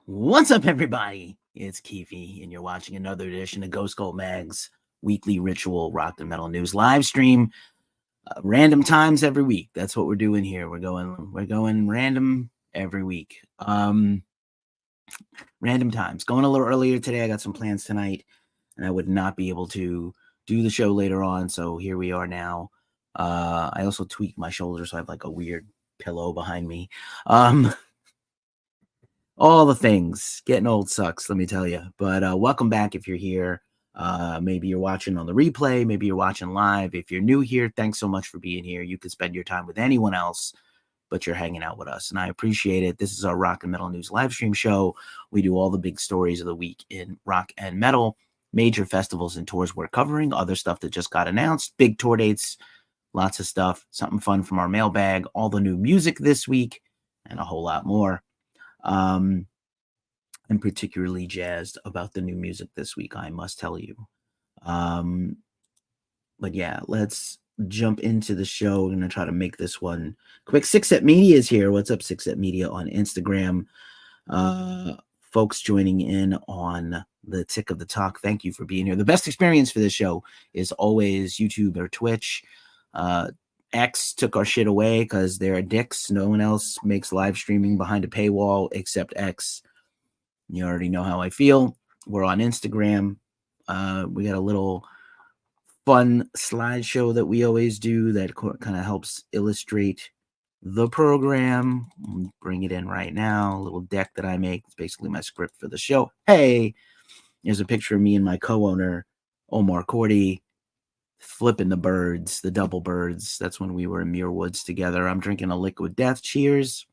What's up, everybody? It's Keefe, and you're watching another edition of Ghost Cult Mag's weekly ritual rock and metal news live stream. Random times every week. That's what we're doing here. We're going random every week. Random times. Going a little earlier today. I got some plans tonight, and I would not be able to do the show later on. So here we are now. I also tweaked my shoulder, so I have like a weird pillow behind me. All the things. Getting old sucks, let me tell you. But welcome back if you're here. Maybe you're watching on the replay. Maybe you're watching live. If you're new here, thanks so much for being here. You could spend your time with anyone else, but you're hanging out with us, and I appreciate it. This is our rock and metal news live stream show. We do all the big stories of the week in rock and metal, major festivals and tours we're covering, other stuff that just got announced, big tour dates, lots of stuff, something fun from our mailbag, all the new music this week, and a whole lot more. I'm particularly jazzed about the new music this week, I must tell you. But yeah, let's jump into the show. We're going to try to make this one quick. Six Set Media is here. What's up, Six Set Media on Instagram? Folks joining in on the Tick of the Talk, thank you for being here. The best experience for this show is always YouTube or Twitch. X took our shit away because they're dicks. No one else makes live streaming behind a paywall except X. You already know how I feel. We're on Instagram. We got a little fun slideshow that we always do that kind of helps illustrate the program. I'll bring it in right now. A little deck that I make. It's basically my script for the show. Hey, there's a picture of me and my co-owner, Omar Cordy, flipping the birds, the double birds. That's when we were in Muir Woods together. I'm drinking a Liquid Death. Cheers.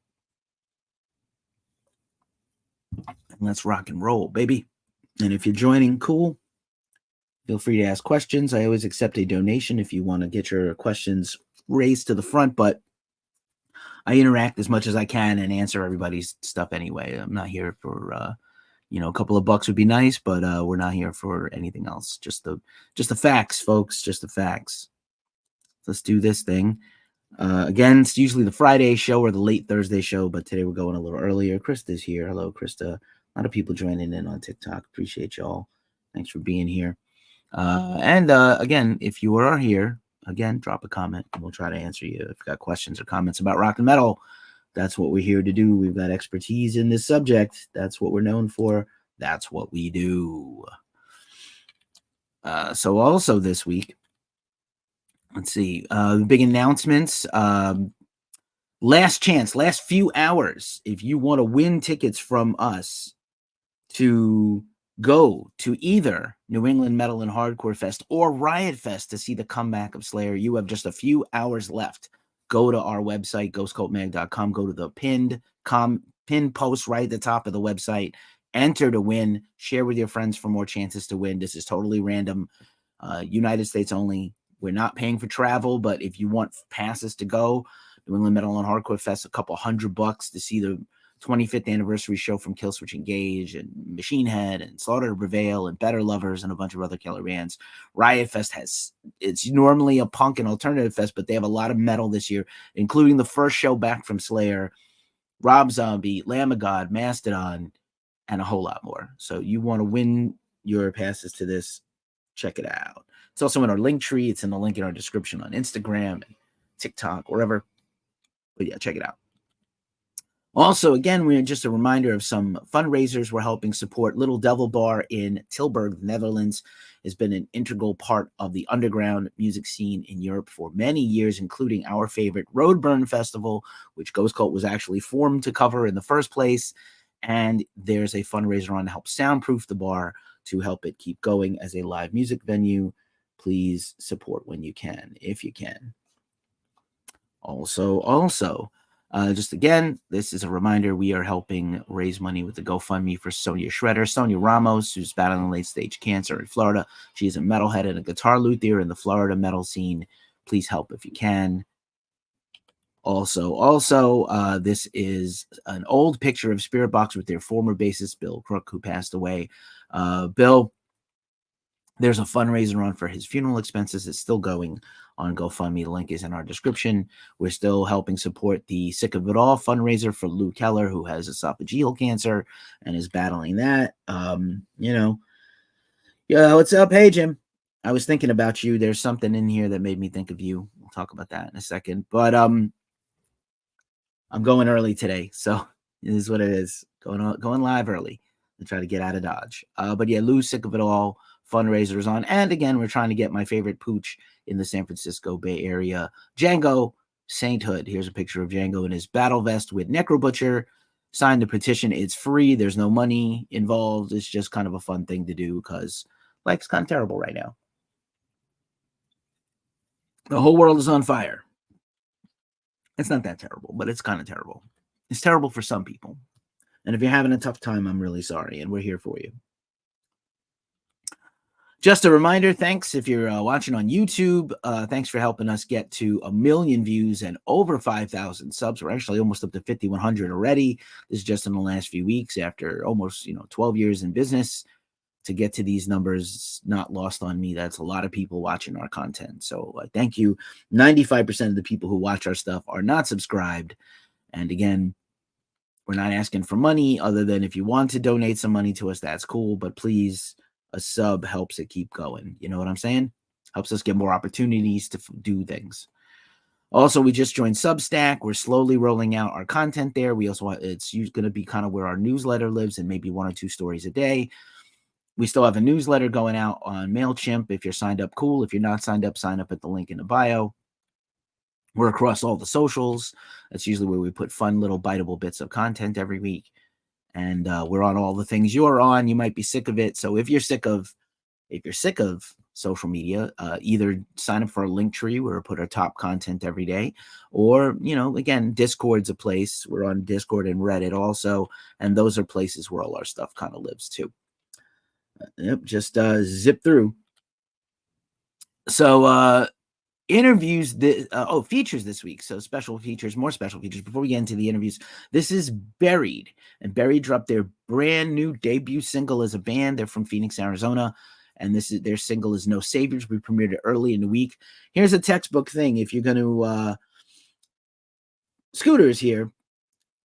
And let's rock and roll, baby. And if you're joining, cool. Feel free to ask questions. I always accept a donation if you want to get your questions raised to the front, but I interact as much as I can and answer everybody's stuff anyway. I'm not here for a couple of bucks would be nice, but we're not here for anything else. Just the facts, folks. Just the facts. Let's do this thing. Again, it's usually the Friday show or the late Thursday show, but today we're going a little earlier. Krista's here. Hello, Krista. A lot of people joining in on TikTok. Appreciate y'all. Thanks for being here. And again, if you are here, again, drop a comment and we'll try to answer you. If you've got questions or comments about rock and metal, that's what we're here to do. We've got expertise in this subject. That's what we're known for. That's what we do. So also this week, let's see, big announcements. Last chance, last few hours. If you want to win tickets from us to go to either New England Metal and Hardcore Fest or Riot Fest to see the comeback of Slayer, you have just a few hours left. Go to our website, ghostcultmag.com. Go to the pinned post right at the top of the website. Enter to win. Share with your friends for more chances to win. This is totally random. United States only. We're not paying for travel, but if you want passes to go, New England Metal and Hardcore Fest, a couple $100 to see the 25th anniversary show from Killswitch Engage and Machine Head and Slaughter to Prevail and Better Lovers and a bunch of other killer bands. Riot Fest it's normally a punk and alternative fest, but they have a lot of metal this year, including the first show back from Slayer, Rob Zombie, Lamb of God, Mastodon, and a whole lot more. So you want to win your passes to this, check it out. It's also in our link tree. It's in the link in our description on Instagram and TikTok, wherever. But yeah, check it out. Also, again, we're just a reminder of some fundraisers we're helping support. Little Devil Bar in Tilburg, Netherlands, has been an integral part of the underground music scene in Europe for many years, including our favorite Roadburn Festival, which Ghost Cult was actually formed to cover in the first place. And there's a fundraiser on to help soundproof the bar to help it keep going as a live music venue. Please support when you can, if you can. Also, just again, this is a reminder, we are helping raise money with the GoFundMe for Sonia Shredder. Sonia Ramos, who's battling late-stage cancer in Florida. She is a metalhead and a guitar luthier in the Florida metal scene. Please help if you can. Also, this is an old picture of Spiritbox with their former bassist, Bill Crook, who passed away. Bill There's a fundraiser on for his funeral expenses. It's still going on GoFundMe. The link is in our description. We're still helping support the Sick of It All fundraiser for Lou Keller, who has esophageal cancer and is battling that. What's up? Hey, Jim. I was thinking about you. There's something in here that made me think of you. We'll talk about that in a second. But I'm going early today, so it is what it is. Going live early to try to get out of Dodge. But yeah, Lou's Sick of It All fundraiser is on. And again, we're trying to get my favorite pooch in the San Francisco Bay Area, Django, Sainthood. Here's a picture of Django in his battle vest with Necro Butcher. Sign the petition. It's free. There's no money involved. It's just kind of a fun thing to do because life's kind of terrible right now. The whole world is on fire. It's not that terrible, but it's kind of terrible. It's terrible for some people. And if you're having a tough time, I'm really sorry, and we're here for you. Just a reminder, thanks if you're watching on YouTube. Thanks for helping us get to 1 million views and over 5,000 subs. We're actually almost up to 5,100 already. This is just in the last few weeks after almost 12 years in business. To get to these numbers, not lost on me. That's a lot of people watching our content. So thank you. 95% of the people who watch our stuff are not subscribed. And again, we're not asking for money other than if you want to donate some money to us, that's cool. But please, a sub helps it keep going. You know what I'm saying? Helps us get more opportunities to do things. Also, we just joined Substack. We're slowly rolling out our content there. We also it's going to be kind of where our newsletter lives and maybe 1 or 2 stories a day. We still have a newsletter going out on MailChimp. If you're signed up, cool. If you're not signed up, sign up at the link in the bio. We're across all the socials. That's usually where we put fun little biteable bits of content every week. And we're on all the things you're on. You might be sick of it. So if you're sick of social media, either sign up for a linktree where we put our top content every day, or again, Discord's a place. We're on Discord and Reddit also, and those are places where all our stuff kind of lives too. Yep, just zip through. So interviews, features this week. So more special features. Before we get into the interviews, this is Buried. And Buried dropped their brand new debut single as a band. They're from Phoenix, Arizona. And their single is No Saviors. We premiered it early in the week. Here's a textbook thing. If you're going to, Scooter's here.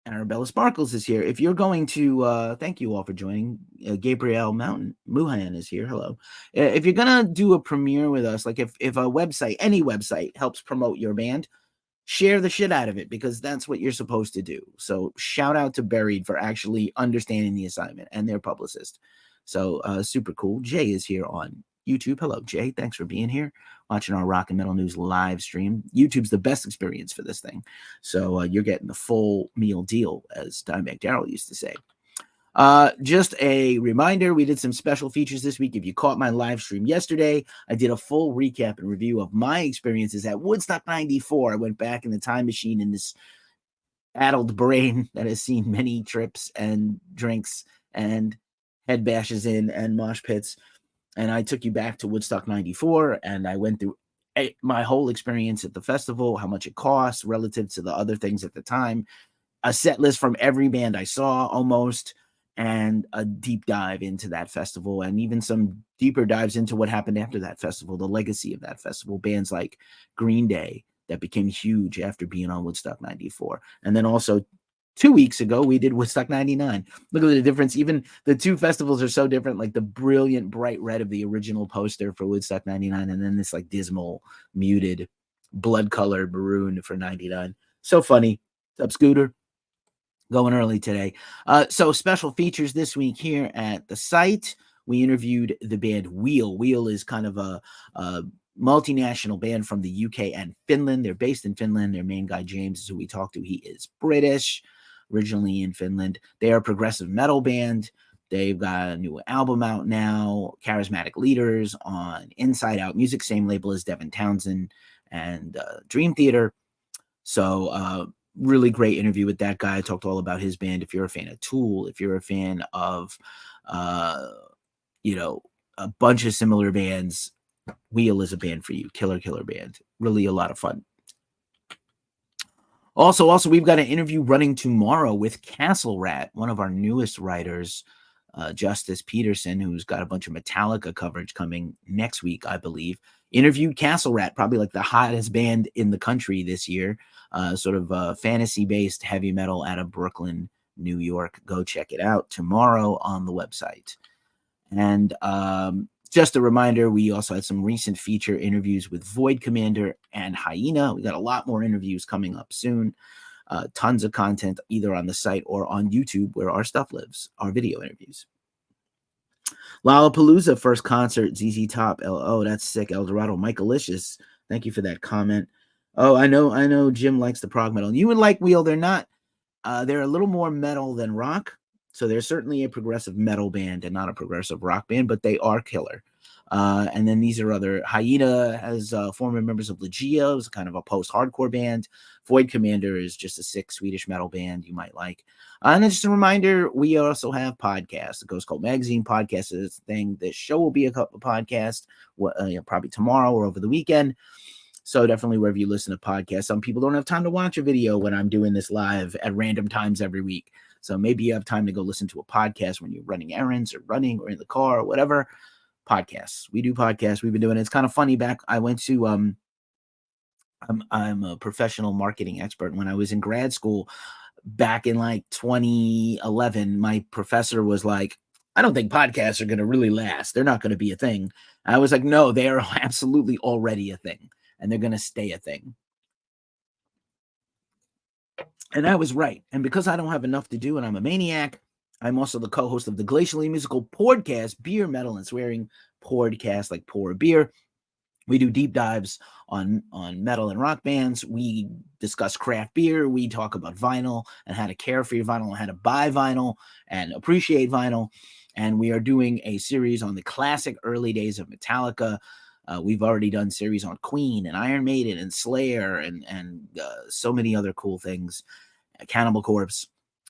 Arabella Sparkles is here. If you're going to, thank you all for joining. Gabrielle Muhan is here. Hello. If you're going to do a premiere with us, like if a website, any website helps promote your band, share the shit out of it because that's what you're supposed to do. So shout out to Buried for actually understanding the assignment and their publicist. So super cool. Jay is here on YouTube. Hello, Jay. Thanks for being here, watching our Rock and Metal News live stream. YouTube's the best experience for this thing. So you're getting the full meal deal, as Dimebag Darrell used to say. Just a reminder, we did some special features this week. If you caught my live stream yesterday, I did a full recap and review of my experiences at Woodstock 94. I went back in the time machine in this addled brain that has seen many trips and drinks and head bashes in and mosh pits. And I took you back to Woodstock 94, and I went through my whole experience at the festival, how much it costs relative to the other things at the time, a set list from every band I saw almost, and a deep dive into that festival, and even some deeper dives into what happened after that festival, the legacy of that festival, bands like Green Day that became huge after being on Woodstock 94. And then also 2 weeks ago, we did Woodstock 99. Look at the difference. Even the two festivals are so different, like the brilliant bright red of the original poster for Woodstock 99, and then this like dismal, muted, blood-colored maroon for 99. So funny. What's up, Scooter? Going early today. So special features this week here at the site. We interviewed the band Wheel. Wheel is kind of a multinational band from the UK and Finland. They're based in Finland. Their main guy, James, is who we talked to. He is British, originally in Finland. They are a progressive metal band. They've got a new album out now, Charismatic Leaders on Inside Out Music, same label as Devin Townsend and Dream Theater. So really great interview with that guy. I talked all about his band. If you're a fan of Tool, if you're a fan of, a bunch of similar bands, Wheel is a band for you. Killer band. Really a lot of fun. Also, we've got an interview running tomorrow with Castle Rat, one of our newest writers. Justice Peterson, who's got a bunch of Metallica coverage coming next week, I believe, interviewed Castle Rat, probably like the hottest band in the country this year, sort of fantasy-based heavy metal out of Brooklyn, New York. Go check it out tomorrow on the website. And just a reminder, we also had some recent feature interviews with Void Commander and Hyeena. We got a lot more interviews coming up soon. Tons of content either on the site or on YouTube where our stuff lives, our video interviews. Lollapalooza first concert, ZZ Top. Oh, that's sick. Eldorado. Michaelicious, thank you for that comment. Oh, I know Jim likes the prog metal. You would like Wheel. They're a little more metal than rock. So they're certainly a progressive metal band and not a progressive rock band, but they are killer. And then these are other. Hyeena has former members of Legia, is kind of a post-hardcore band. Void Commander is just a sick Swedish metal band you might like. And then just a reminder, we also have podcasts. The Ghost Cult Magazine podcast is a thing. This show will be a couple of podcasts, probably tomorrow or over the weekend. So definitely wherever you listen to podcasts. Some people don't have time to watch a video when I'm doing this live at random times every week. So maybe you have time to go listen to a podcast when you're running errands or running or in the car or whatever. Podcasts. We do podcasts. We've been doing it. It's kind of funny. Back, I went to I'm a professional marketing expert. When I was in grad school back in like 2011, my professor was like, I don't think podcasts are going to really last. They're not going to be a thing. I was like, no, they are absolutely already a thing, and they're going to stay a thing. And I was right. And because I don't have enough to do and I'm a maniac, I'm also the co-host of the Glacially Musical podcast, Beer, Metal, and Swearing podcast, like pour a beer. We do deep dives on metal and rock bands. We discuss craft beer. We talk about vinyl and how to care for your vinyl and how to buy vinyl and appreciate vinyl. And we are doing a series on the classic early days of Metallica. We've already done series on Queen and Iron Maiden and Slayer and so many other cool things. Cannibal Corpse.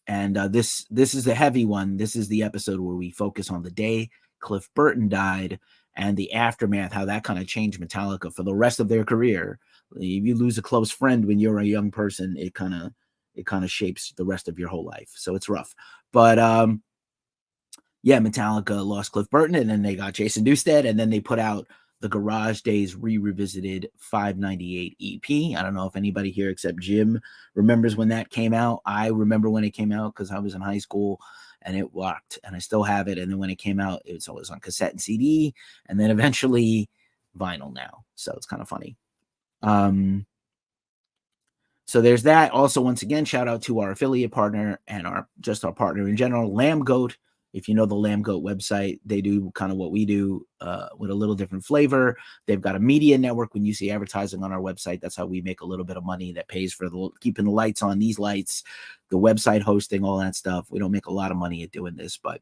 And this is the heavy one. This is the episode where we focus on the day Cliff Burton died and the aftermath, how that kind of changed Metallica for the rest of their career. If you lose a close friend when you're a young person, it kind of shapes the rest of your whole life. So it's rough. But yeah, Metallica lost Cliff Burton, and then they got Jason Newsted, and then they put out the Garage Days Revisited 598 EP. I don't know if anybody here except Jim remembers when that came out. I remember when it came out because I was in high school and it rocked, and I still have it. And then when it came out, it was always on cassette and CD, and then eventually vinyl now. So it's kind of funny. So there's that. Also, once again, shout out to our affiliate partner and our partner in general, Lambgoat. If you know the Lambgoat website, they do kind of what we do with a little different flavor. They've got a media network. When you see advertising on our website, that's how we make a little bit of money that pays for keeping the lights on, these lights, the website hosting, all that stuff. We don't make a lot of money at doing this, but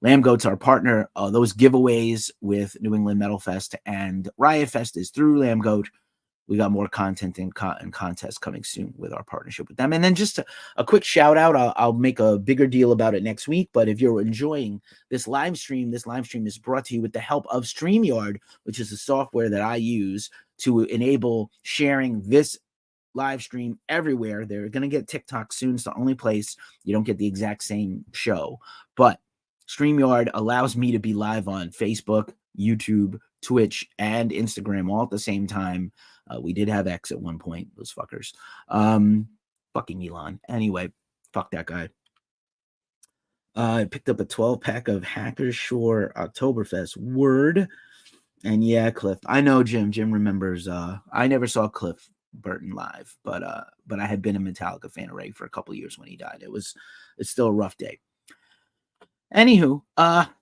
Lambgoat's our partner. Those giveaways with New England Metal Fest and Riot Fest is through Lambgoat. We got more content and contests coming soon with our partnership with them. And then just a quick shout out. I'll make a bigger deal about it next week. But if you're enjoying this live stream is brought to you with the help of StreamYard, which is the software that I use to enable sharing this live stream everywhere. They're going to get TikTok soon. It's the only place you don't get the exact same show. But StreamYard allows me to be live on Facebook, YouTube, Twitch, and Instagram all at the same time. We did have X at one point, those fuckers. Fucking Elon. Anyway, fuck that guy. I picked up a 12-pack of Hackers Shore Oktoberfest. Word. And yeah, Cliff. I know Jim. Jim remembers. I never saw Cliff Burton live, but I had been a Metallica fan already for a couple years when he died. It's still a rough day. Anywho,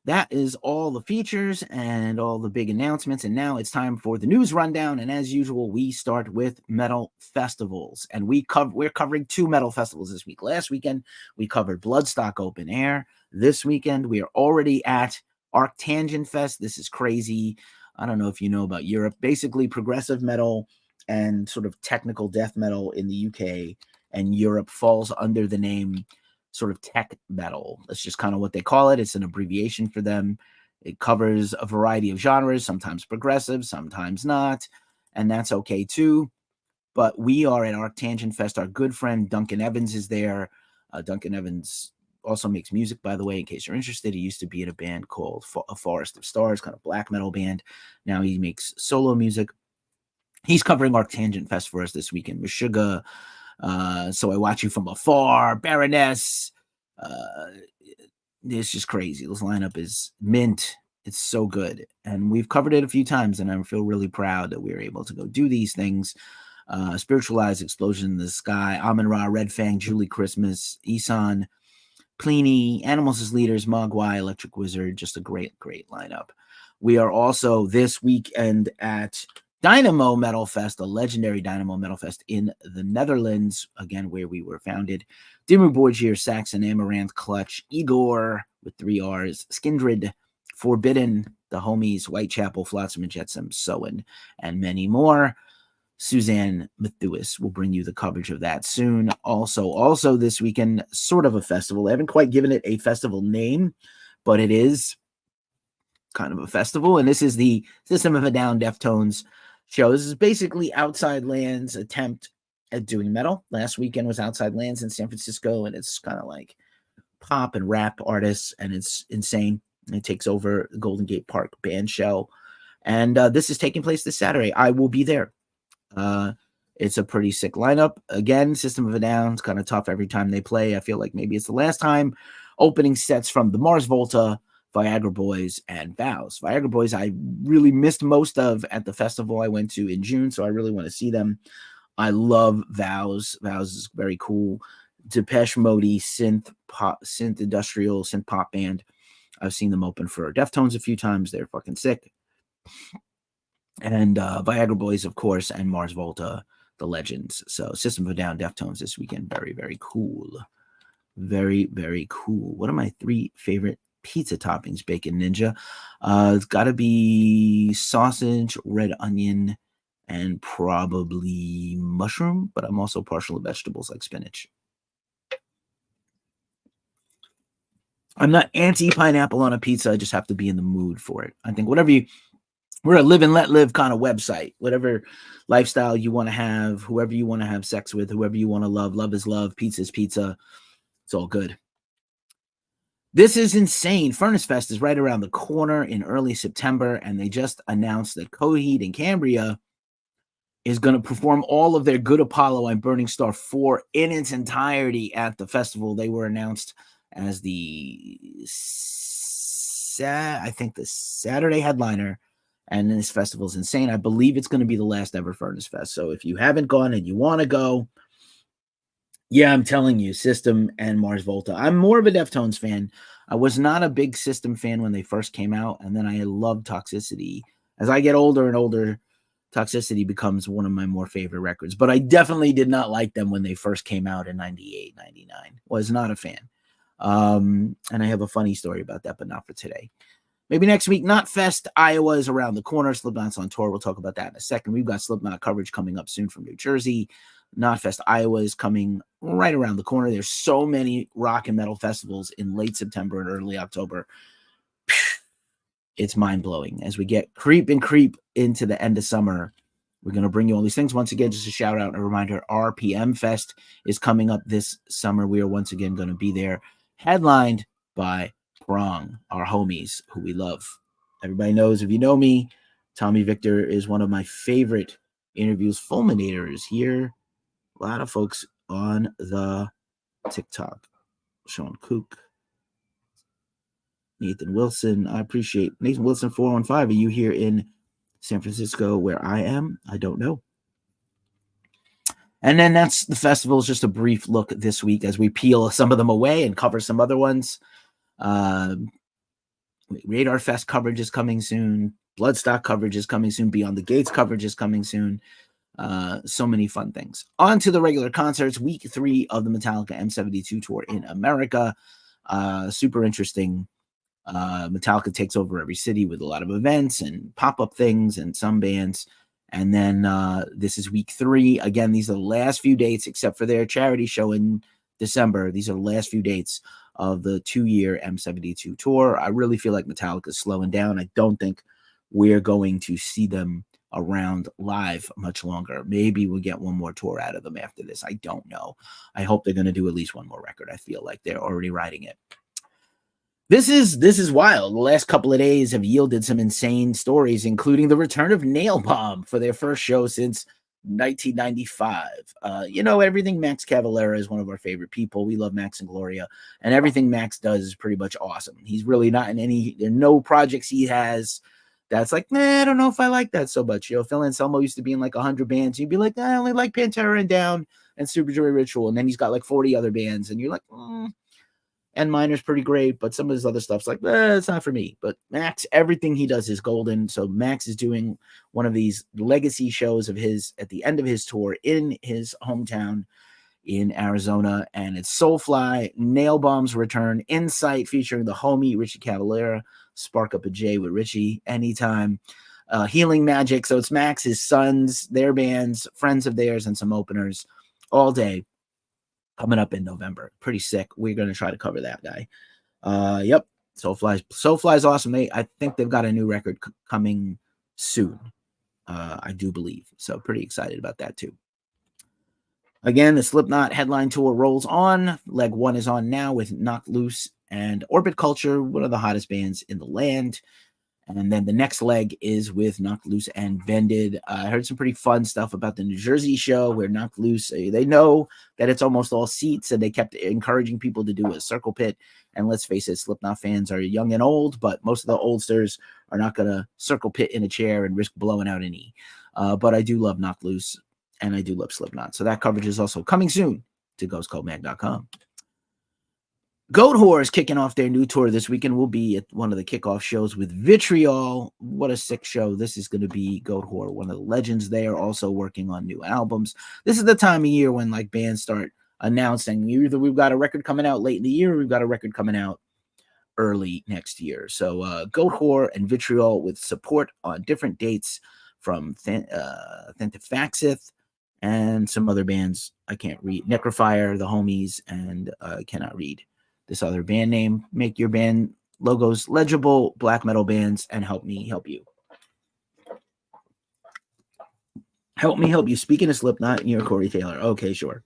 that is all the features and all the big announcements, and now it's time for the news rundown. And as usual, we start with metal festivals, and we're covering 2 metal festivals this week. Last weekend we covered Bloodstock Open Air. This weekend we are already at Arctangent Fest. This is crazy. I don't know if you know about Europe. Basically, progressive metal and sort of technical death metal in the UK and Europe falls under the name sort of tech metal. That's just kind of what they call it. It's an abbreviation for them. It covers a variety of genres, sometimes progressive, sometimes not, and that's okay too. But we are at Arctangent Fest. Our good friend Duncan Evans is there. Duncan Evans also makes music, by the way, in case you're interested. He used to be in a band called A Forest of Stars, kind of black metal band. Now he makes solo music. He's covering Arctangent Fest for us this weekend. Meshuggah, So I Watch You From Afar, Baroness. It's just crazy. This lineup is mint. It's so good. And we've covered it a few times, and I feel really proud that we were able to go do these things. Spiritualized, Explosion in the Sky, Amon Ra, Red Fang, Julie Christmas, Isan, Pliny, Animals as Leaders, Mogwai, Electric Wizard. Just a great, great lineup. We are also this weekend at Dynamo Metal Fest, a legendary Dynamo Metal Fest in the Netherlands, again, where we were founded. Dimmu Borgir, Saxon, Amaranth, Clutch, Igor with 3 R's, Skindred, Forbidden, the Homies, Whitechapel, Flotsam and Jetsam, Sowen, and many more. Suzanne Matthews will bring you the coverage of that soon. Also this weekend, sort of a festival. I haven't quite given it a festival name, but it is kind of a festival. And this is the System of a Down Deftones show. This is basically Outside Lands' attempt at doing metal. Last weekend was Outside Lands in San Francisco, and it's kind of like pop and rap artists, and it's insane. It takes over the Golden Gate Park band shell. And this is taking place this Saturday. I will be there. It's a pretty sick lineup. Again, System of a Down's kind of tough every time they play. I feel like maybe it's the last time. Opening sets from the Mars Volta, Viagra Boys, and Vows. Viagra Boys I really missed most of at the festival I went to in June, so I really want to see them. I love Vows. Vows is very cool. Depeche Mode, synth industrial, synth pop band. I've seen them open for Deftones a few times. They're fucking sick. And Viagra Boys, of course, and Mars Volta, the legends. So System of a Down, Deftones this weekend. Very, very cool. Very, very cool. What are my 3 favorite pizza toppings? Bacon Ninja. It's got to be sausage, red onion, and probably mushroom. But I'm also partial to vegetables like spinach. I'm not anti-pineapple on a pizza. I just have to be in the mood for it. I think we're a live and let live kind of website. Whatever lifestyle you want to have, whoever you want to have sex with, whoever you want to love. Love is love. Pizza is pizza. It's all good. This is insane. Furnace Fest is right around the corner in early September, and they just announced that Coheed and Cambria is going to perform all of their Good Apollo and Burning Star 4 in its entirety at the festival. They were announced as the Saturday headliner. And this festival is insane. I believe it's going to be the last ever Furnace Fest. So if you haven't gone and you want to go, yeah, I'm telling you, System and Mars Volta. I'm more of a Deftones fan. I was not a big System fan when they first came out, and then I love Toxicity. As I get older and older, Toxicity becomes one of my more favorite records. But I definitely did not like them when they first came out in 98, 99. Was not a fan. And I have a funny story about that, but not for today. Maybe next week. Knotfest, Iowa is around the corner. Slipknot's on tour. We'll talk about that in a second. We've got Slipknot coverage coming up soon from New Jersey. Knotfest, Iowa is coming right around the corner. There's so many rock and metal festivals in late September and early October. It's mind-blowing. As we get creep into the end of summer, we're going to bring you all these things. Once again, just a shout-out and a reminder, RPM Fest is coming up this summer. We are once again going to be there, headlined by Prong, our homies who we love. Everybody knows, if you know me, Tommy Victor is one of my favorite interviews. Fulminators here. A lot of folks on the TikTok. Sean Cook, Nathan Wilson. I appreciate Nathan Wilson 415. Are you here in San Francisco where I am? I don't know. And then that's the festival. Is just a brief look this week as we peel some of them away and cover some other ones. Radar Fest coverage is coming soon. Bloodstock coverage is coming soon. Beyond the Gates coverage is coming soon. So many fun things. On to the regular concerts. Week 3 of the Metallica M72 tour in America. Super interesting. Metallica takes over every city with a lot of events and pop-up things and some bands. And then this is week 3. Again, these are the last few dates except for their charity show in December. These are the last few dates of the 2-year M72 tour. I really feel like Metallica is slowing down. I don't think we're going to see them around live much longer. Maybe we'll get one more tour out of them after this. I don't know. I hope they're going to do at least one more record. I feel like they're already writing it. This is wild. The last couple of days have yielded some insane stories, including the return of Nailbomb for their first show since 1995. Everything Max Cavalera is one of our favorite people. We love Max and Gloria, and everything Max does is pretty much awesome. He's really not in there are no projects he has that's like, I don't know if I like that so much. Phil Anselmo used to be in like 100 bands. You'd be like, I only like Pantera and Down and Super Joy Ritual. And then he's got like 40 other bands, and you're like, and Miner's pretty great, but some of his other stuff's like, it's not for me. But Max, everything he does is golden. So Max is doing one of these legacy shows of his at the end of his tour in his hometown in Arizona, and it's Soulfly, Nailbomb's return, Insight featuring the homie Richie Cavalera, Spark Up a J with Richie anytime, Healing Magic. So it's Max, his sons, their bands, friends of theirs, and some openers all day. Coming up in November. Pretty sick. We're going to try to cover that guy. Yep. Soulfly's awesome. I think they've got a new record coming soon. I do believe. So pretty excited about that too. Again, the Slipknot headline tour rolls on. Leg 1 is on now with Knocked Loose and Orbit Culture, one of the hottest bands in the land. And then the next leg is with Knocked Loose and Vended. I heard some pretty fun stuff about the New Jersey show where Knocked Loose, they know that it's almost all seats, and they kept encouraging people to do a circle pit. And let's face it, Slipknot fans are young and old, but most of the oldsters are not going to circle pit in a chair and risk blowing out a knee. But I do love Knocked Loose, and I do love Slipknot. So that coverage is also coming soon to ghostcoldmag.com. Goatwhore is kicking off their new tour this weekend. We'll be at one of the kickoff shows with Vitriol. What a sick show this is going to be. Goatwhore, one of the legends there, also working on new albums. This is the time of year when like bands start announcing either we've got a record coming out late in the year or we've got a record coming out early next year. So Goatwhore and Vitriol with support on different dates from Thentafaxith and some other bands I can't read. Necrophire, the homies, and I cannot read this other band name. Make your band logos legible, black metal bands, and help me help you. Help me help you. Speaking of Slipknot, you're Corey Taylor. Okay, sure.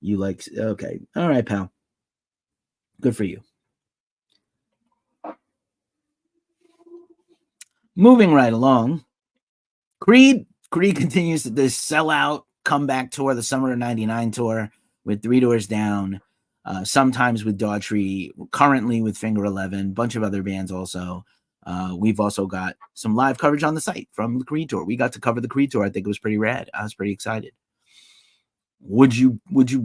You like, okay. All right, pal. Good for you. Moving right along. Creed continues this sellout comeback tour, the Summer of 99 tour with Three Doors Down. Sometimes with Daughtry, currently with Finger 11, bunch of other bands also. We've also got some live coverage on the site from the Creed tour. We got to cover the Creed tour. I think it was pretty rad. I was pretty excited. Would you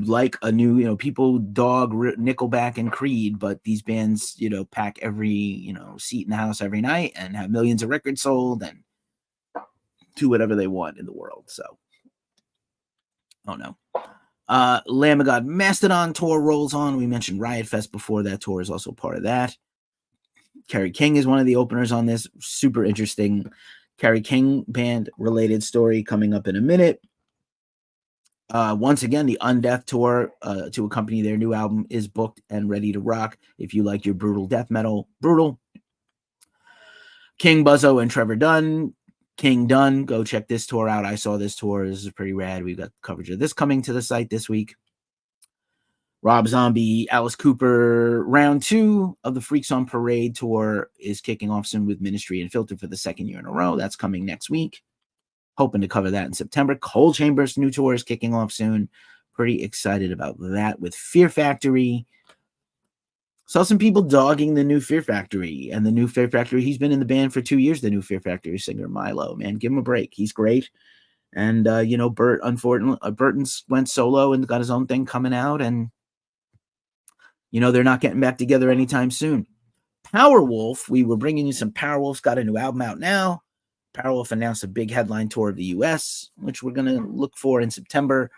like a new, people dog Nickelback and Creed, but these bands, pack every, seat in the house every night and have millions of records sold and do whatever they want in the world. So, oh no. Lamb of God Mastodon tour rolls on. We mentioned Riot Fest before. That tour is also part of that. Kerry King is one of the openers on this. Super interesting Kerry King band related story coming up in a minute. Once again, the Undeath tour to accompany their new album is booked and ready to rock. If you like your brutal death metal, brutal. King, Buzzo, and Trevor Dunn. King Dunn, go check this tour out. I saw this tour. This is pretty rad. We've got coverage of this coming to the site this week. Rob Zombie, Alice Cooper, round 2 of the Freaks on Parade tour is kicking off soon with Ministry and Filter for the second year in a row. That's coming next week. Hoping to cover that in September. Cold Chamber's new tour is kicking off soon. Pretty excited about that with Fear Factory. Saw some people dogging the new Fear Factory. And the new Fear Factory, he's been in the band for 2 years, the new Fear Factory singer, Milo. Man, give him a break. He's great. And, Burton went solo and got his own thing coming out. And, they're not getting back together anytime soon. Powerwolf, we were bringing you some Powerwolf's got a new album out now. Powerwolf announced a big headline tour of the U.S., which we're going to look for in September.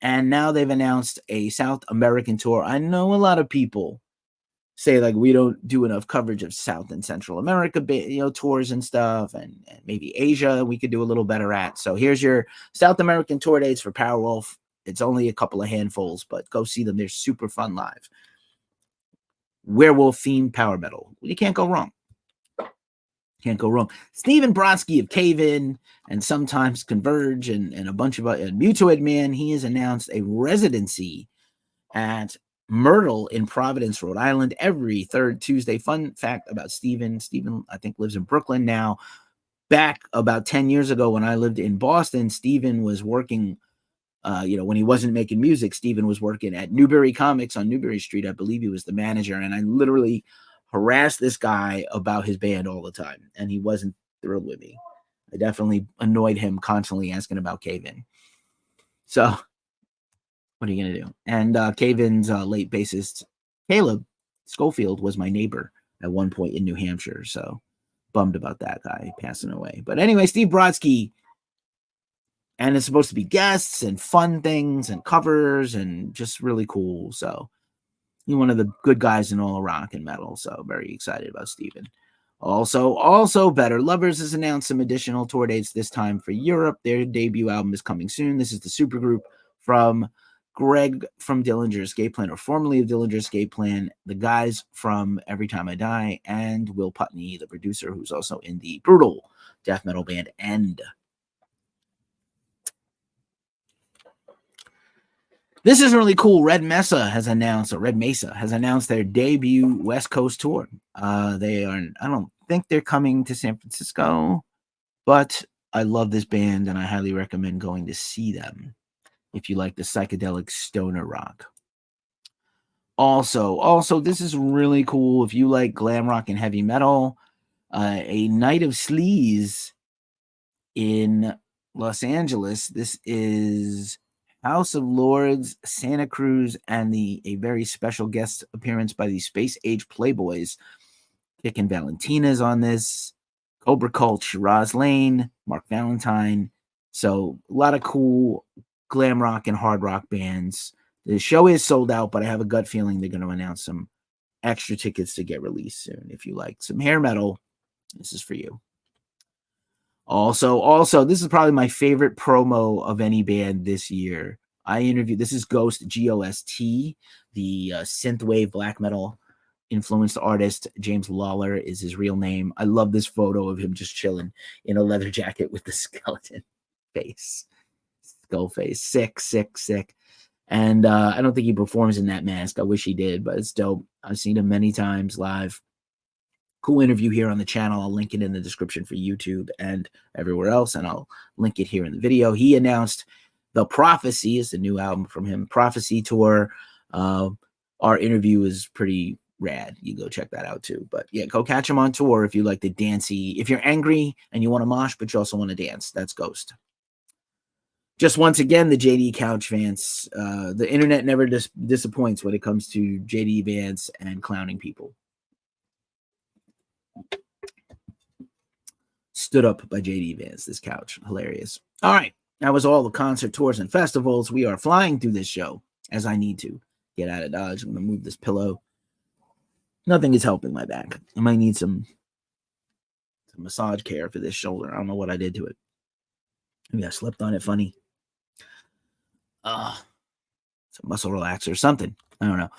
And now they've announced a South American tour. I know a lot of people say like we don't do enough coverage of South and Central America, tours and stuff, and maybe Asia we could do a little better at. So here's your South American tour dates for Powerwolf. It's only a couple of handfuls, but go see them. They're super fun live. Werewolf themed power metal. You can't go wrong. Can't go wrong. Steven Brodsky of Cave In and sometimes Converge and a bunch of Mutoid Man, he has announced a residency at Myrtle in Providence, Rhode Island, every third Tuesday. Fun fact about Steven. Steven, I think, lives in Brooklyn now. Back about 10 years ago when I lived in Boston, Steven was working, when he wasn't making music, Steven was working at Newbury Comics on Newbury Street. I believe he was the manager, and I literally harassed this guy about his band all the time, and he wasn't thrilled with me. I definitely annoyed him constantly asking about Cave In. So what are you going to do? And Cave In's late bassist, Caleb Schofield, was my neighbor at one point in New Hampshire. So bummed about that guy passing away. But anyway, Steve Brodsky. And it's supposed to be guests and fun things and covers and just really cool. So he's one of the good guys in all of rock and metal. So very excited about Steven. Also, Better Lovers has announced some additional tour dates, this time for Europe. Their debut album is coming soon. This is the supergroup from Greg from Dillinger Escape Plan, or formerly of Dillinger Escape Plan, the guys from Every Time I Die, and Will Putney, the producer, who's also in the brutal death metal band End. This is really cool. Red Mesa has announced their debut West Coast tour. I don't think they're coming to San Francisco, but I love this band and I highly recommend going to see them if you like the psychedelic stoner rock. Also, this is really cool. If you like glam rock and heavy metal, a Night of Sleaze in Los Angeles. This is House of Lords, Santa Cruz, and a very special guest appearance by the Space Age Playboys. Kickin' Valentina's on this, Cobra Cult, Shiraz Lane, Mark Valentine. So a lot of cool glam rock and hard rock bands. The show is sold out, but I have a gut feeling they're going to announce some extra tickets to get released soon. If you like some hair metal, this is for you. Also, this is probably my favorite promo of any band this year. This is Ghost, G-O-S-T, the synthwave black metal influenced artist. James Lawler is his real name. I love this photo of him just chilling in a leather jacket with the skeleton face, skull face. Sick. And I don't think he performs in that mask. I wish he did, but it's dope. I've seen him many times live. Cool interview here on the channel. I'll link it in the description for YouTube and everywhere else, and I'll link it here in the video. He announced The Prophecy is the new album from him. Prophecy tour. Our interview is pretty rad. You go check that out too. But yeah, go catch him on tour if you like the dancey. If you're angry and you want to mosh, but you also want to dance, that's Ghost. Just once again, the JD Couch Vance. The internet never disappoints when it comes to JD Vance and clowning people. Stood up by JD Vance, this couch. Hilarious. All right. That was all the concert tours and festivals. We are flying through this show as I need to get out of Dodge. I'm going to move this pillow. Nothing is helping my back. I might need some massage care for this shoulder. I don't know what I did to it. Maybe I slept on it funny. It's a muscle relaxer or something. I don't know.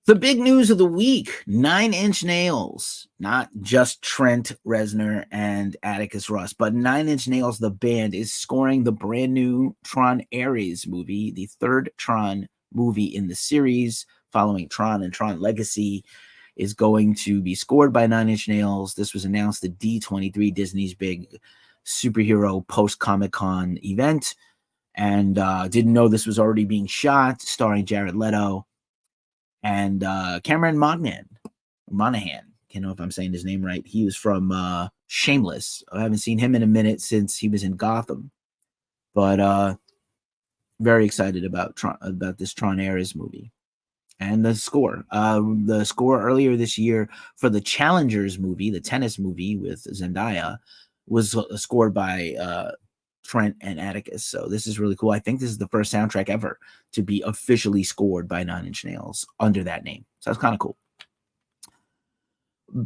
The big news of the week, 9 Inch Nails, not just Trent Reznor and Atticus Ross, but 9 Inch Nails, the band, is scoring the brand new Tron Ares movie, the third Tron movie in the series, following Tron and Tron Legacy, is going to be scored by 9 Inch Nails. This was announced at D23, Disney's big superhero post-Comic-Con event, and didn't know this was already being shot, starring Jared Leto. And Cameron Monaghan, can't know if I'm saying his name right. He was from Shameless. I haven't seen him in a minute since he was in Gotham. But very excited about this Tron Ares movie. And the score. The score earlier this year for the Challengers movie, the tennis movie with Zendaya, was scored by Trent and Atticus. So this is really cool. I think this is the first soundtrack ever to be officially scored by 9 Inch Nails under that name. So that's kind of cool.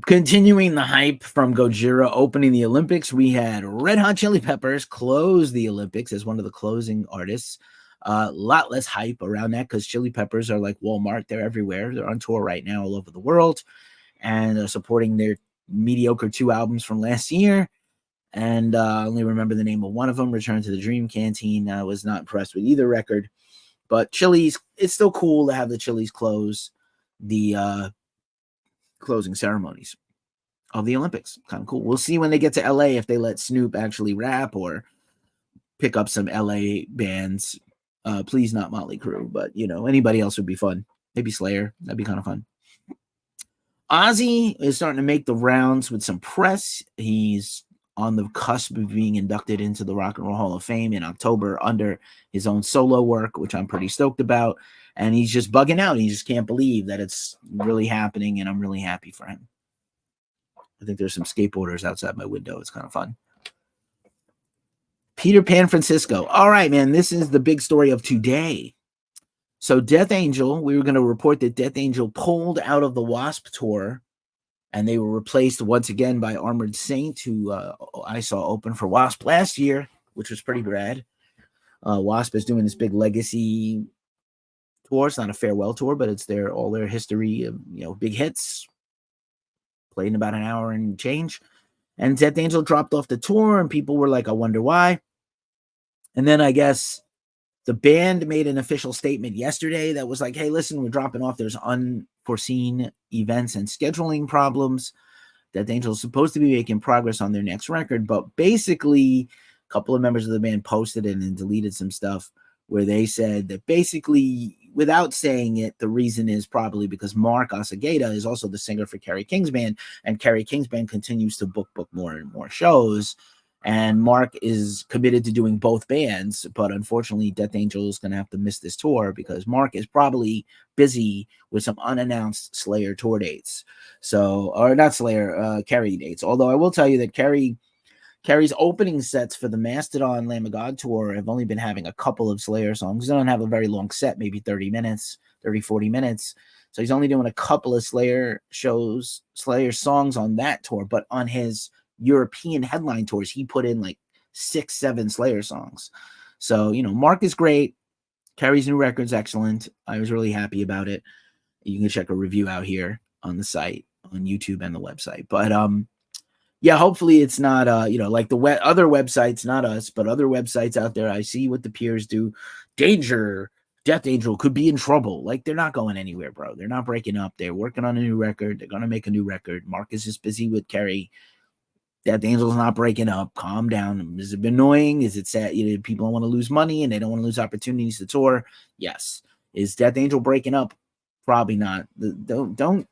Continuing the hype from Gojira opening the Olympics, we had Red Hot Chili Peppers close the Olympics as one of the closing artists. A lot less hype around that because Chili Peppers are like Walmart. They're everywhere. They're on tour right now all over the world, and they're supporting their mediocre 2 albums from last year. And I only remember the name of one of them, Return to the Dream Canteen. I was not impressed with either record. But Chili's, it's still cool to have the Chili's close the closing ceremonies of the Olympics. Kind of cool. We'll see when they get to LA if they let Snoop actually rap or pick up some LA bands. Please not Motley Crue, but anybody else would be fun. Maybe Slayer. That'd be kind of fun. Ozzy is starting to make the rounds with some press. He's on the cusp of being inducted into the Rock and Roll Hall of Fame in October under his own solo work, which I'm pretty stoked about. And he's just bugging out. He just can't believe that it's really happening, and I'm really happy for him. I think there's some skateboarders outside my window. It's kind of fun. Peter Pan Francisco. All right, man, this is the big story of today. So Death Angel, we were going to report that Death Angel pulled out of the Wasp tour, and they were replaced once again by Armored Saint, who I saw open for Wasp last year, which was pretty rad. Wasp is doing this big legacy tour. It's not a farewell tour, but it's all their history of big hits. Played in about an hour and change. And Death Angel dropped off the tour, and people were like, I wonder why. And then I guess the band made an official statement yesterday that was like, hey, listen, we're dropping off. There's unforeseen events and scheduling problems. Death Angel is supposed to be making progress on their next record, but basically a couple of members of the band posted it and deleted some stuff where they said that basically, without saying it, the reason is probably because Mark Asageda is also the singer for Kerry King's band, and Kerry King's band continues to book more and more shows. And Mark is committed to doing both bands, but unfortunately, Death Angel is going to have to miss this tour because Mark is probably busy with some unannounced Slayer tour dates. Or not Slayer, Kerry dates. Although I will tell you that Kerry's opening sets for the Mastodon Lamb of God tour have only been having a couple of Slayer songs. They don't have a very long set, maybe 40 minutes. So he's only doing a couple of Slayer songs on that tour, but on his European headline tours, he put in like 6-7 Slayer songs. So, Mark is great. Kerry's new record's excellent. I was really happy about it. You can check a review out here on the site, on YouTube and the website. But, yeah, hopefully it's not, like the other websites, not us, but other websites out there. I see what the peers do. Danger, Death Angel could be in trouble. Like, they're not going anywhere, bro. They're not breaking up. They're working on a new record. They're going to make a new record. Mark is just busy with Kerry. Death Angel's not breaking up. Calm down. Is it annoying? Is it sad? People don't want to lose money and they don't want to lose opportunities to tour. Yes. Is Death Angel breaking up? Probably not. Don't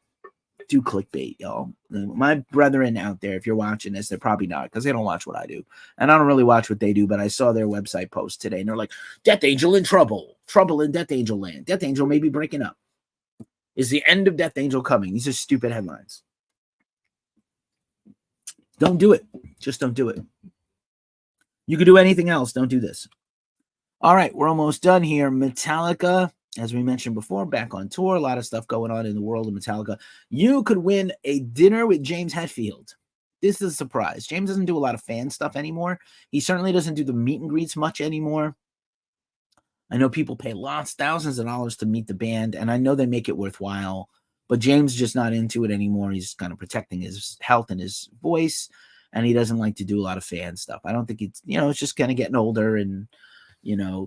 do clickbait, y'all. My brethren out there, if you're watching this, they're probably not, because they don't watch what I do. And I don't really watch what they do, but I saw their website post today and they're like, Death Angel in trouble. Trouble in Death Angel land. Death Angel may be breaking up. Is the end of Death Angel coming? These are stupid headlines. Don't do it. Just don't do it. You could do anything else. Don't do this. All right, we're almost done here. Metallica, as we mentioned before, back on tour. A lot of stuff going on in the world of Metallica. You could win a dinner with James Hetfield. This is a surprise. James doesn't do a lot of fan stuff anymore. He certainly doesn't do the meet and greets much anymore. I know people pay thousands of dollars to meet the band, and I know they make it worthwhile. But James is just not into it anymore. He's kind of protecting his health and his voice, and he doesn't like to do a lot of fan stuff. I don't think it's just kind of getting older, and,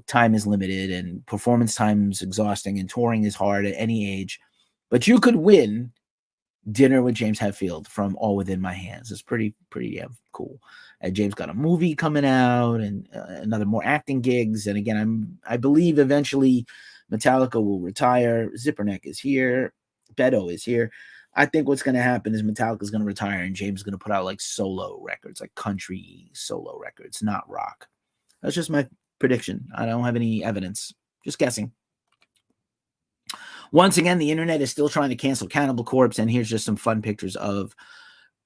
time is limited, and performance time is exhausting, and touring is hard at any age. But you could win dinner with James Hetfield from All Within My Hands. It's pretty cool. And James got a movie coming out and another more acting gigs. And again, I believe eventually Metallica will retire. Zipperneck is here. Beto is here. I think what's going to happen is Metallica is going to retire and James is going to put out like solo records, like country solo records, not rock. That's just my prediction. I don't have any evidence. Just guessing. Once again, the internet is still trying to cancel Cannibal Corpse, and here's just some fun pictures of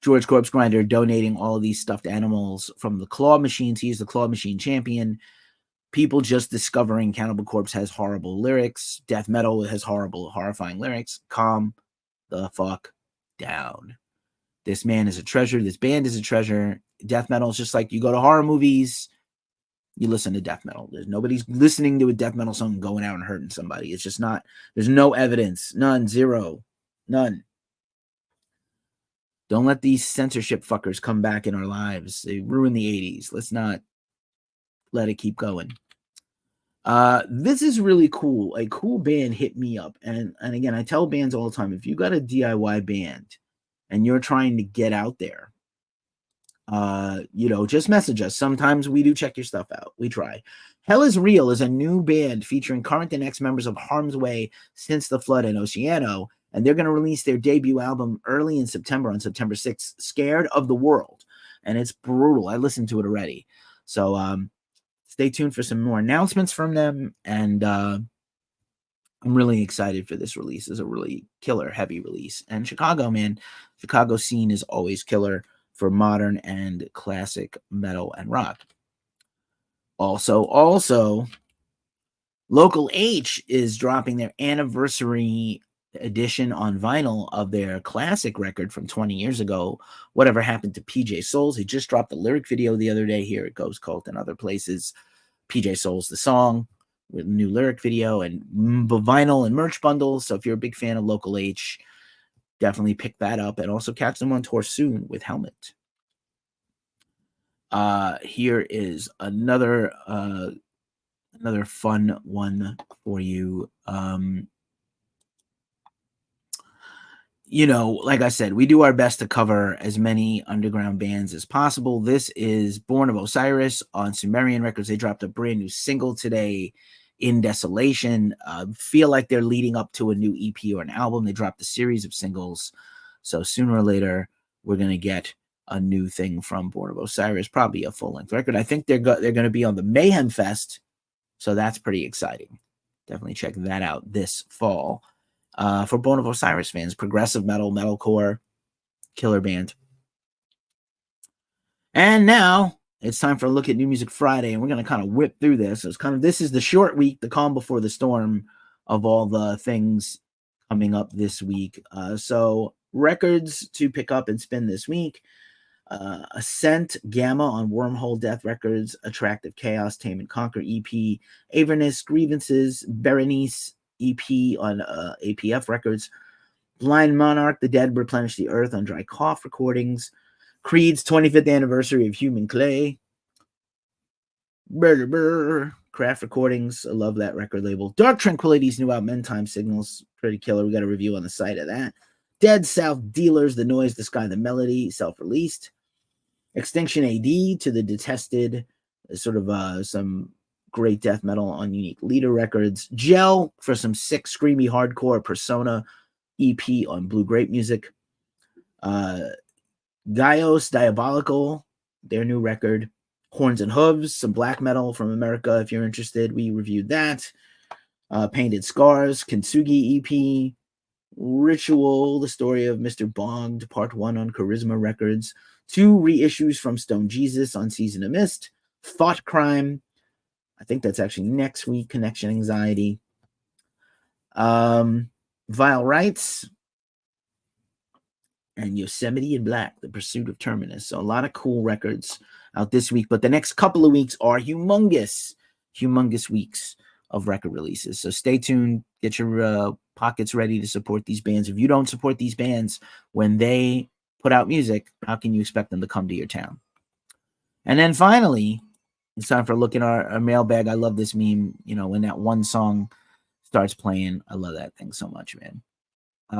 George Corpse Grinder donating all of these stuffed animals from the claw machines. He's the claw machine champion. People just discovering Cannibal Corpse has horrible lyrics. Death metal has horrifying lyrics. Calm the fuck down. This man is a treasure. This band is a treasure. Death metal is just like you go to horror movies, you listen to death metal. Nobody's listening to a death metal song going out and hurting somebody. It's just not. There's no evidence. None. Zero. None. Don't let these censorship fuckers come back in our lives. They ruined the 80s. Let's not let it keep going. This is really cool. A cool band hit me up. And again, I tell bands all the time, if you got a DIY band and you're trying to get out there, just message us. Sometimes we do check your stuff out. We try. Hell is Real is a new band featuring current and ex-members of Harm's Way, Since the Flood, and Oceano. And they're going to release their debut album early in September, on September 6th, Scared of the World. And it's brutal. I listened to it already. So stay tuned for some more announcements from them. And I'm really excited for this release. It's a really killer, heavy release. And Chicago, man, Chicago scene is always killer for modern and classic metal and rock. Also, Local H is dropping their anniversary edition on vinyl of their classic record from 20 years ago, Whatever Happened to PJ Souls. He just dropped the lyric video the other day. Here it goes, Cult, and other places. PJ Souls, the song, with a new lyric video and vinyl and merch bundles. So if you're a big fan of Local H, definitely pick that up, and also catch them on tour soon with Helmet. Here is another fun one for you. Like I said, we do our best to cover as many underground bands as possible. This is Born of Osiris on Sumerian Records. They dropped a brand new single today, In Desolation. Feel like they're leading up to a new EP or an album. They dropped a series of singles. So sooner or later, we're going to get a new thing from Born of Osiris, probably a full-length record. I think they're going to be on the Mayhem Fest, so that's pretty exciting. Definitely check that out this fall. For Born of Osiris fans, progressive metal, metalcore, killer band. And now it's time for a look at New Music Friday, and we're going to kind of whip through this. This is the short week, the calm before the storm of all the things coming up this week. So records to pick up and spin this week. Ascent Gamma on Wormhole Death Records, Attractive Chaos, Tame and Conquer EP, Avernus, Grievances, Berenice EP on APF Records, Blind Monarch, The Dead Replenish the Earth on Dry Cough Recordings, Creed's 25th Anniversary of Human Clay, Craft Recordings, I love that record label, Dark Tranquillity's new album, End Time Signals, pretty killer, we got a review on the site of that, Dead South Dealers, The Noise, The Sky, The Melody, self-released, Extinction AD, To the Detested, sort of some great death metal on Unique Leader Records, Gel for some sick, screamy, hardcore, Persona EP on Blue Grape Music, Gaios Diabolical, their new record, Horns and Hooves, some black metal from America, if you're interested, we reviewed that, Painted Scars, Kintsugi EP, Ritual, The Story of Mr. Bonged, Part 1 on Charisma Records, 2 reissues from Stone Jesus on Season of Mist, Thought Crime, I think that's actually next week, Connection Anxiety, Vile Rights, and Yosemite in Black, The Pursuit of Terminus. So a lot of cool records out this week, but the next couple of weeks are humongous weeks of record releases. So stay tuned, get your pockets ready to support these bands. If you don't support these bands when they put out music, how can you expect them to come to your town? And then finally, it's time for a look at our mailbag. I love this meme, when that one song starts playing. I love that thing so much, man.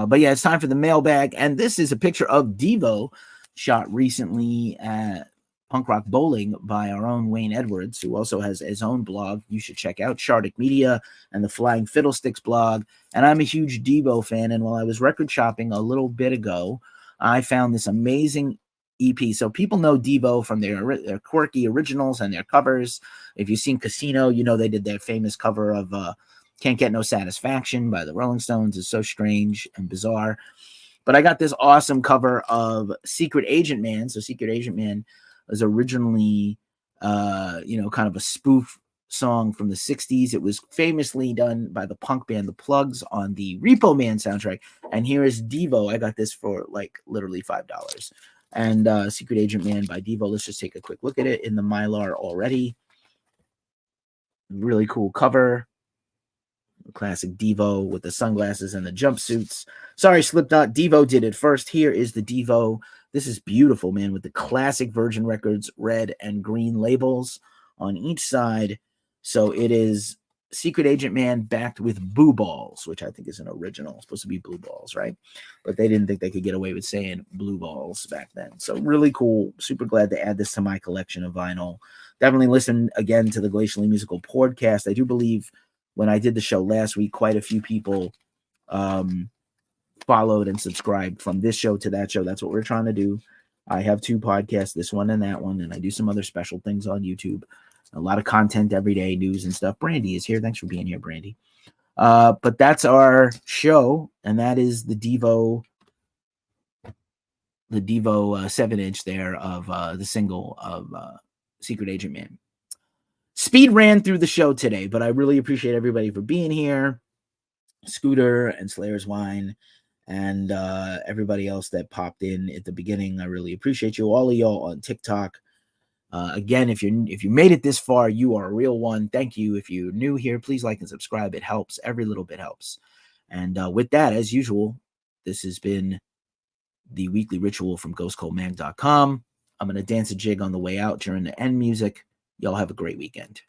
But yeah, it's time for the mailbag. And this is a picture of Devo shot recently at Punk Rock Bowling by our own Wayne Edwards, who also has his own blog. You should check out Shardic Media and the Flying Fiddlesticks blog. And I'm a huge Devo fan. And while I was record shopping a little bit ago, I found this amazing EP. So people know Devo from their quirky originals and their covers. If you've seen Casino, they did their famous cover of Can't Get No Satisfaction by the Rolling Stones. It's so strange and bizarre. But I got this awesome cover of Secret Agent Man. So Secret Agent Man was originally, kind of a spoof song from the 60s. It was famously done by the punk band The Plugs on the Repo Man soundtrack. And here is Devo. I got this for literally $5. And Secret Agent Man by Devo. Let's just take a quick look at it in the Mylar already. Really cool cover. Classic Devo with the sunglasses and the jumpsuits. Sorry, Slipknot. Devo did it first. Here is the Devo. This is beautiful, man, with the classic Virgin Records red and green labels on each side. So it is Secret Agent Man backed with Boo Balls, which I think is an original. It's supposed to be Blue Balls, right? But they didn't think they could get away with saying Blue Balls back then. So really cool. Super glad to add this to my collection of vinyl. Definitely listen again to the Glacially Musical podcast. I do believe when I did the show last week, quite a few people followed and subscribed from this show to that show. That's what we're trying to do. I have 2 podcasts, this one and that one, and I do some other special things on YouTube. A lot of content every day, news and stuff. Brandy is here. Thanks for being here, Brandy. But that's our show, and that is the Devo 7-inch there of the single of Secret Agent Man. Speed ran through the show today, but I really appreciate everybody for being here. Scooter and Slayer's Wine and everybody else that popped in at the beginning. I really appreciate you. All of y'all on TikTok. Again, if you made it this far, you are a real one. Thank you. If you're new here, please like and subscribe. It helps. Every little bit helps. And with that, as usual, this has been the weekly ritual from ghostcoldmag.com. I'm going to dance a jig on the way out during the end music. Y'all have a great weekend.